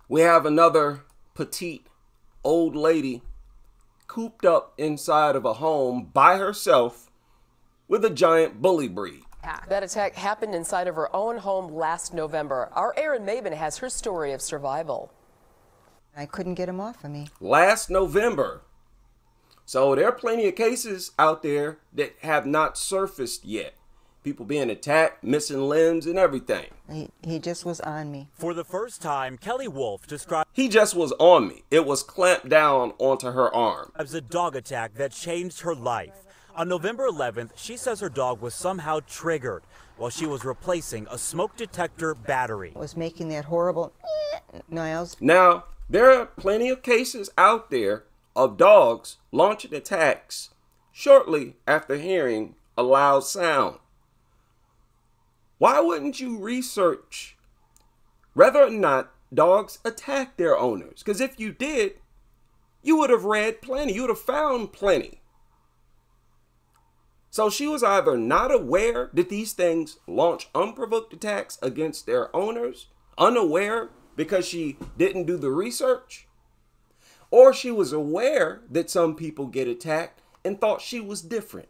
We have another petite old lady cooped up inside of a home by herself with a giant bully breed. That attack happened inside of her own home last November. Our Erin Maben has her story of survival. I couldn't get him off of me. Last November. So there are plenty of cases out there that have not surfaced yet. People being attacked, missing limbs and everything. He just was on me. For the first time, Kelly Wolf described He just was on me. It was clamped down onto her arm. as a dog attack that changed her life. On November 11th, she says her dog was somehow triggered while she was replacing a smoke detector battery. It was making that horrible noise. Now, there are plenty of cases out there of dogs launching attacks shortly after hearing a loud sound. Why wouldn't you research whether or not dogs attack their owners? Because if you did, you would have read plenty. You would have found plenty. So she was either not aware that these things launch unprovoked attacks against their owners, unaware because she didn't do the research, or she was aware that some people get attacked and thought she was different.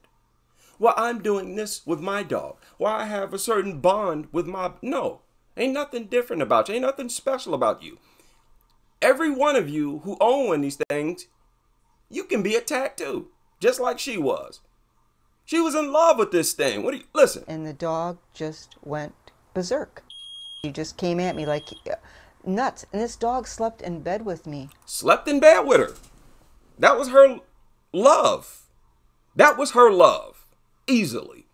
Well, I'm doing this with my dog. Well, I have a certain bond with my... No, ain't nothing different about you. Ain't nothing special about you. Every one of you who own one of these things, you can be attacked too, just like she was. She was in love with this thing. Listen. And the dog just went berserk. He just came at me like nuts. And this dog slept in bed with me. Slept in bed with her. That was her love. That was her love. Easily.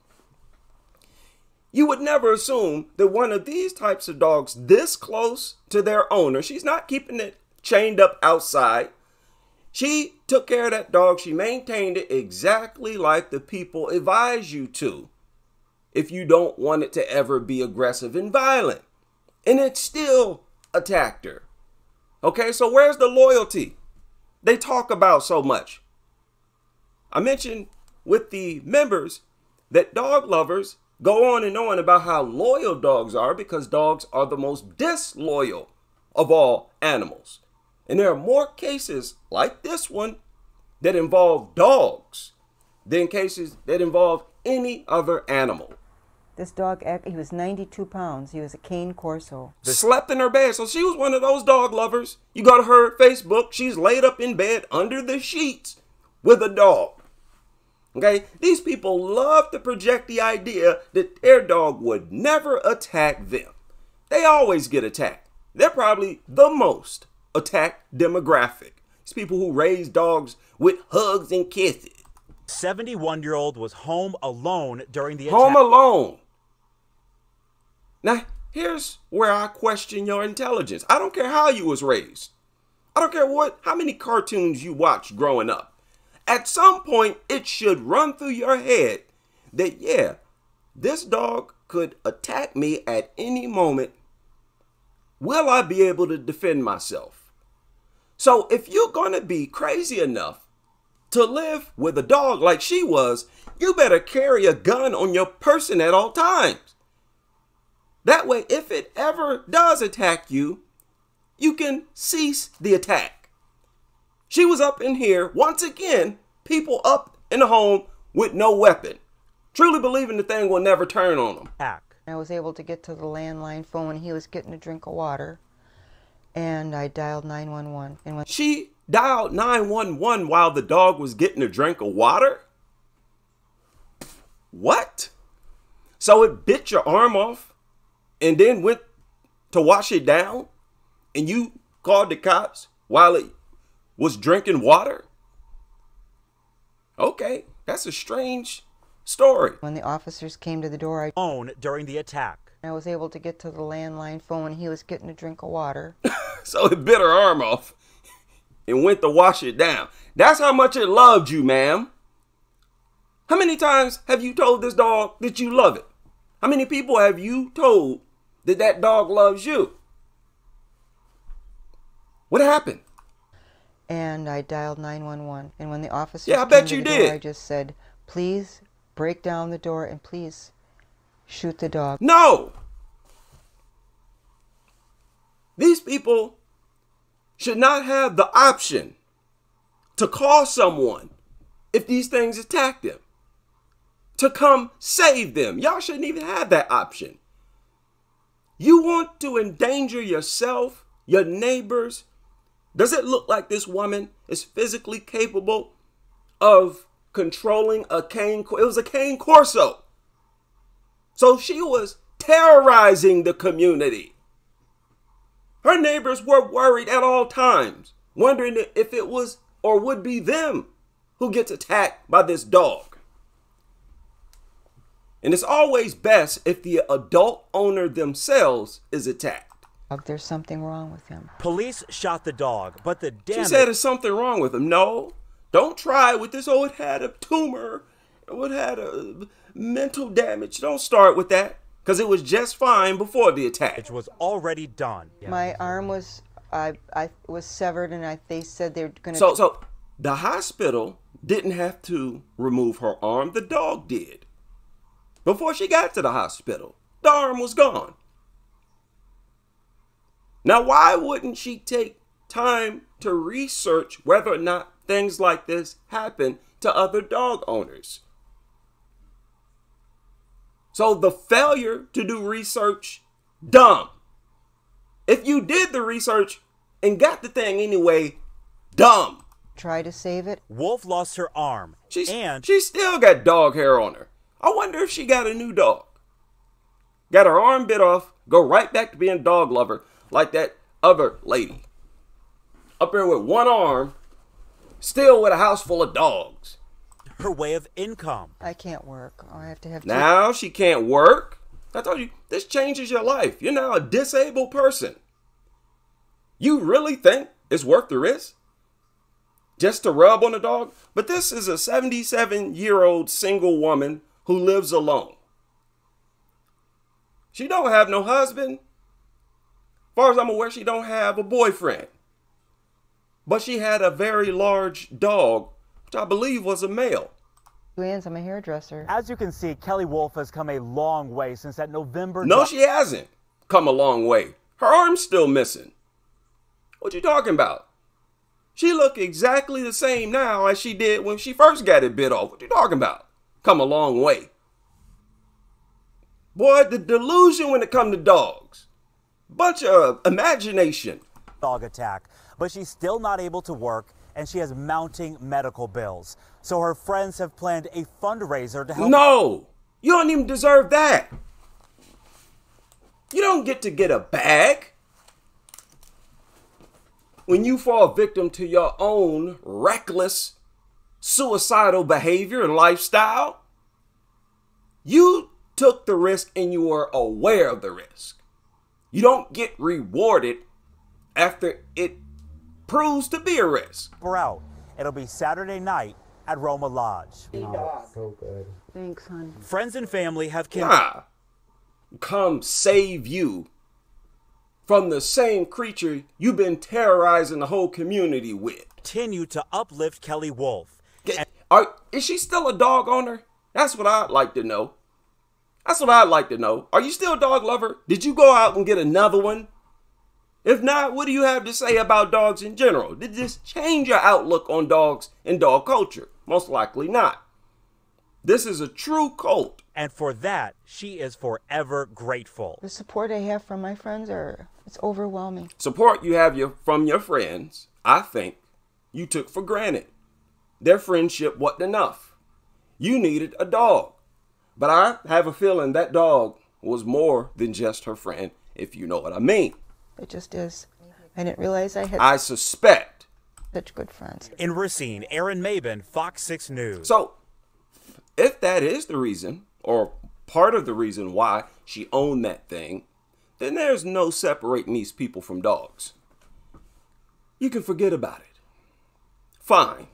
You would never assume that one of these types of dogs this close to their owner, she's not keeping it chained up outside. She took care of that dog. She maintained it exactly like the people advise you to if you don't want it to ever be aggressive and violent. And it still attacked her. Okay, so where's the loyalty they talk about so much? I mentioned with the members that dog lovers go on and on about how loyal dogs are because dogs are the most disloyal of all animals. And there are more cases like this one that involve dogs than cases that involve any other animal. This dog, he was 92 pounds. He was a cane corso. Slept in her bed. So she was one of those dog lovers. You go to her Facebook, she's laid up in bed under the sheets with a dog. Okay, these people love to project the idea that their dog would never attack them. They always get attacked. They're probably the most attacked demographic. It's people who raise dogs with hugs and kisses. 71-year-old was home alone during the attack. Home alone. Now, here's where I question your intelligence. I don't care how you was raised. I don't care how many cartoons you watched growing up. At some point, it should run through your head that, yeah, this dog could attack me at any moment. Will I be able to defend myself? So if you're going to be crazy enough to live with a dog like she was, you better carry a gun on your person at all times. That way, if it ever does attack you, you can cease the attack. She was up in here, once again, people up in the home with no weapon, truly believing the thing will never turn on them. I was able to get to the landline phone when he was getting a drink of water, and I dialed 911. And when she dialed 911 while the dog was getting a drink of water? What? So it bit your arm off and then went to wash it down, and you called the cops while it was drinking water? Okay, that's a strange story. When the officers came to the door, during the attack. I was able to get to the landline phone when he was getting a drink of water. So it bit her arm off and went to wash it down. That's how much it loved you, ma'am. How many times have you told this dog that you love it? How many people have you told that that dog loves you? What happened? And I dialed 911. And when the officers I came bet to you the did. door, I just said, please break down the door and please shoot the dog. No! These people should not have the option to call someone if these things attack them, to come save them. Y'all shouldn't even have that option. You want to endanger yourself, your neighbors? Does it look like this woman is physically capable of controlling a cane? It was a cane corso. So she was terrorizing the community. Her neighbors were worried at all times, wondering if it was or would be them who gets attacked by this dog. And it's always best if the adult owner themselves is attacked. There's something wrong with him. Police shot the dog, but the damage... She said there's something wrong with him. No, don't try with this. Oh, it had a tumor. Oh, it had a mental damage. Don't start with that, because it was just fine before the attack. It was already done. My arm was, I was severed, and they said they're going to... So the hospital didn't have to remove her arm. The dog did. Before she got to the hospital, the arm was gone. Now, why wouldn't she take time to research whether or not things like this happen to other dog owners? So the failure to do research, dumb. If you did the research and got the thing anyway, dumb. Try to save it. Wolf lost her arm, She still got dog hair on her. I wonder if she got a new dog. Got her arm bit off, go right back to being a dog lover like that other lady. Up there with one arm, still with a house full of dogs. her way of income. I can't work. I have to have... Now she can't work? I told you, this changes your life. You're now a disabled person. You really think it's worth the risk? Just to rub on a dog? But this is a 77-year-old single woman who lives alone. She don't have no husband. As far as I'm aware, she don't have a boyfriend. But she had a very large dog, which I believe was a male. I'm a hairdresser. As you can see, Kelly Wolf has come a long way since that November... No, she hasn't come a long way. Her arm's still missing. What you talking about? She look exactly the same now as she did when she first got it bit off. What you talking about? Come a long way. Boy, the delusion when it come to dogs. Bunch of imagination. Dog attack, but she's still not able to work and she has mounting medical bills. So her friends have planned a fundraiser to help. No, you don't even deserve that. You don't get to get a bag when you fall victim to your own reckless, suicidal behavior and lifestyle. You took the risk and you were aware of the risk. You don't get rewarded after it proves to be a risk. We're out. It'll be Saturday night at Roma Lodge. Oh, so good. Thanks, hon. Friends and family have come save you from the same creature you've been terrorizing the whole community with. Continue to uplift Kelly Wolf. Is she still a dog owner? That's what I'd like to know. That's what I'd like to know. Are you still a dog lover? Did you go out and get another one? If not, what do you have to say about dogs in general? Did this change your outlook on dogs and dog culture? Most likely not. This is a true cult. And for that, she is forever grateful. The support I have from my friends it's overwhelming. Support you have from your friends, I think, you took for granted. Their friendship wasn't enough. You needed a dog. But I have a feeling that dog was more than just her friend, if you know what I mean. It just is. I didn't realize I had I suspect. such good friends. In Racine, Aaron Maben, Fox 6 News. So, if that is the reason, or part of the reason why she owned that thing, then there's no separating these people from dogs. You can forget about it. Fine.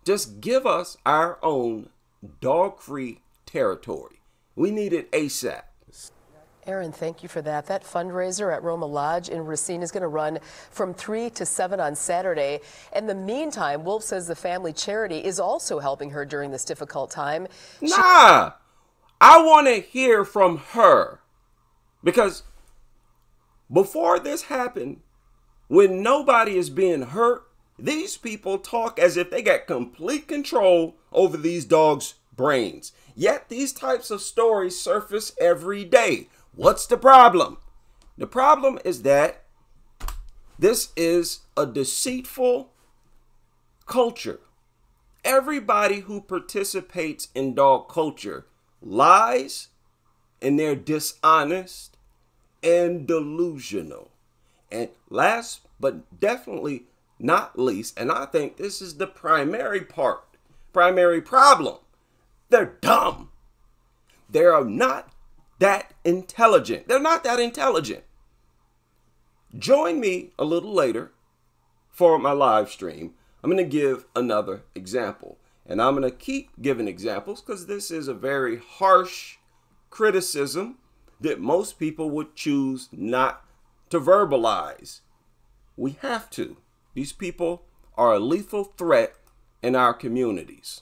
Just give us our own dog-free territory. We need it ASAP. Aaron, thank you for that. That fundraiser at Roma Lodge in Racine is going to run from 3 to 7 on Saturday. In the meantime, Wolf says the family charity is also helping her during this difficult time. Nah, I want to hear from her. Because before this happened, When nobody is being hurt, these people talk as if they got complete control over these dogs' brains. Yet these types of stories surface every day. What's the problem? The problem is that this is a deceitful culture. Everybody who participates in dog culture lies, and they're dishonest and delusional. And last but definitely not least, and I think this is the primary problem, they're dumb. They are not that intelligent. They're not that intelligent. Join me a little later for my live stream. I'm going to give another example. And I'm going to keep giving examples because this is a very harsh criticism that most people would choose not to verbalize. We have to. These people are a lethal threat in our communities.